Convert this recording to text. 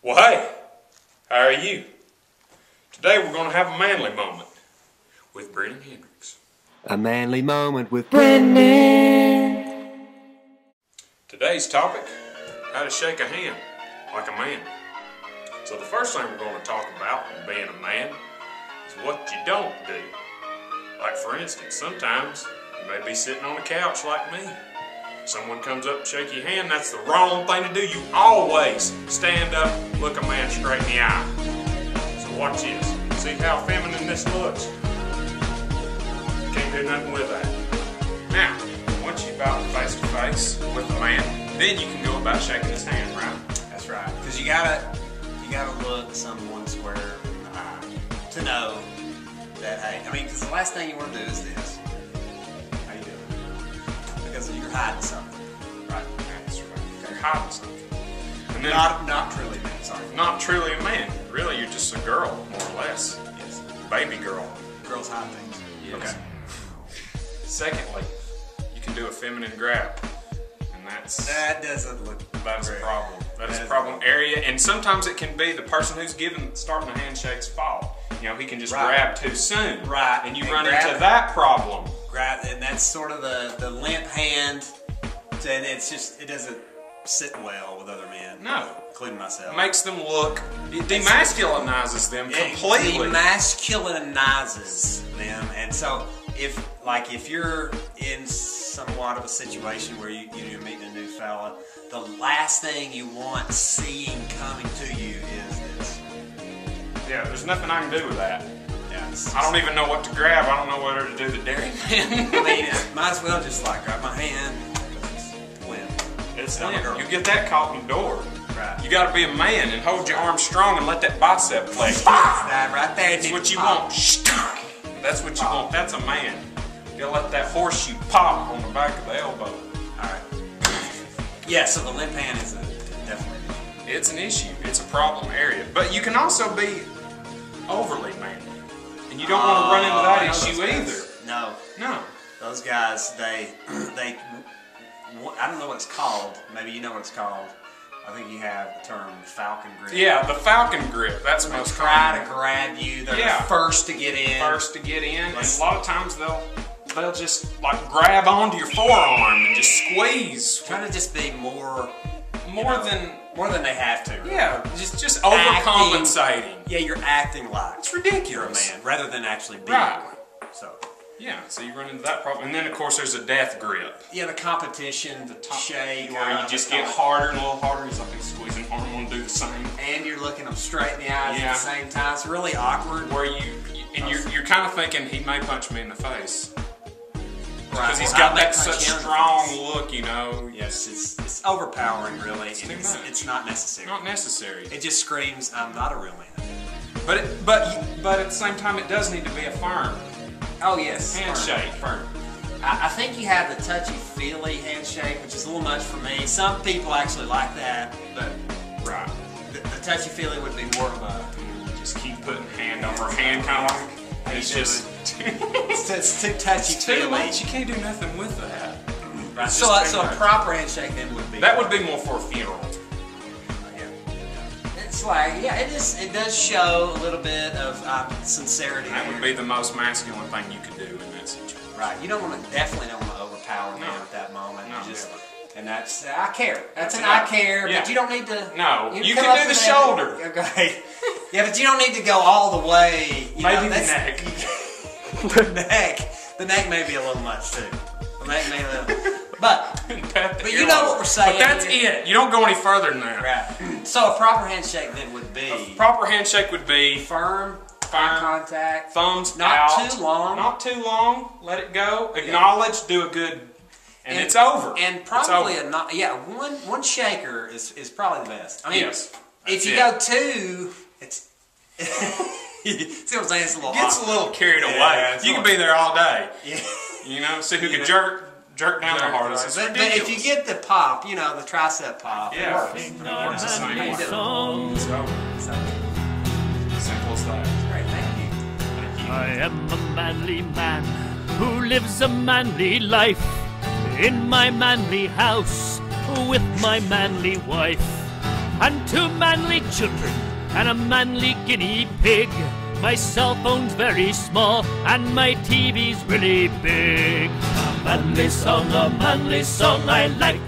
Well, hey, how are you? Today we're going to have a manly moment with Brennan Hendricks. A manly moment with Brennan. Today's topic, how to shake a hand like a man. So the first thing we're going to talk about being a man is what you don't do. Like for instance, sometimes you may be sitting on a couch like me. Someone comes up and shake your hand, that's the wrong thing to do. You always stand up, look a man straight in the eye. So watch this. See how feminine this looks? Can't do nothing with that. Now, once you're about face to face with the man, then you can go about shaking his hand, right? That's right. Because you gotta look someone square in the eye to know that, hey, I mean, because the last thing you want to do is this. How you doing? Because you're hiding something. Right. That's right. You're hiding something. And then Not truly man, sorry. not truly a man. Really, you're just a girl, more or less. Yes. Baby girl. Girls hide things. Yes. Okay. Secondly, you can do a feminine grab. And That doesn't look that's a great. problem. That is a problem area. And sometimes it can be the person who's starting the handshake's fault. You know, he can just grab too soon. Right. And you And run grab into it. that problem. And that's sort of the limp hand, and it doesn't sit well with other men. No. Including myself. It makes them look, it demasculinizes them completely. It demasculinizes them, and so if you're in somewhat of a situation where you're meeting a new fella, the last thing you want seeing coming to you is this. Yeah, there's nothing I can do with that. Yeah, I don't even know what to grab. I don't know whether to do the dairy man. I mean, might as well just grab my hand. It's limp. It's not a girl. You get that caught in the door. Right. You got to be a man and hold your arm strong and let that bicep flex. That right there. That's what you want. That's what you want. That's a man. You gotta let that horseshoe pop on the back of the elbow. All right. Yeah. So the limp hand is definitely. It's an issue. It's a problem area. But you can also be overly manly, and you don't want to run into that issue either. No. No. Those guys, they, I don't know what it's called. Maybe you know what it's called. I think you have the term falcon grip. Yeah, the falcon grip. That's most Try common. to grab you. They're Yeah. the first to get in. First to get in, and a lot of times they'll just grab onto your forearm and just squeeze. Trying to just be more More than they have to. Really. yeah, just overcompensating. Yeah, you're acting like It's you're a ridiculous. man rather than actually being Right. one. So. Yeah, so you run into that problem, and then of course there's a death grip. Yeah, the competition, the shake, Where you just get harder and a little harder. He's like, he's squeezing hard. I'm gonna do the same. and you're looking them straight in the eyes Yeah. at the same time. It's really awkward. Where you're kind of thinking he may punch me in the face Right. because he's Well, got I may that punch such you in the strong face. look, you know. Yes, it's overpowering, really. too and much. it's not necessary. Not necessary. It just screams, "I'm not a real man." But at the same time, it does need to be a firm Oh yes, handshake. Firm. I think you have the touchy-feely handshake, which is a little much for me. Some people actually like that, but Right. the touchy-feely would be more of a. Just keep putting hand over hand, kind of like it's you just It's too too touchy-feely. much. You can't do nothing with that. Right. It's So, just so too a much. proper handshake then would be. That would be more for a funeral. It's like, yeah, it is. It does show a little bit of sincerity. That there. would be the most masculine thing you could do in that situation. Right. You definitely don't want to overpower them No. at that moment. No, You just, never. and that's I care. That's an enough. I care. Yeah. But you don't need to. No, you come can up do the with shoulder. that. Okay. Yeah, but you don't need to go all the way. Maybe the neck. The neck may be a little much too. The neck may be a little. But But you know what we're saying. But that's it. You don't go any further than that. right. So a proper handshake then would be Proper handshake would be firm, eye contact, thumbs not out. too long. Not too long. Let it go. Acknowledge. Do a good. And it's over. And It's probably over. one shaker is probably the best. I mean, Yes, if that's you it. go two, it's see what I'm saying? It's a little Gets a awkward. little carried away. Yeah, it's You a can be there all day. Yeah. You know, see who can jerk down the hardest. It's But ridiculous. if you get the pop, the tricep pop, it Yeah. works. It works the same way. It's It's over. So, Simple as that. great, thank you. Thank you. I am a manly man who lives a manly life in my manly house with my manly wife. and 2 manly children and a manly guinea pig. My cell phone's very small and my TV's really big. A manly song I like.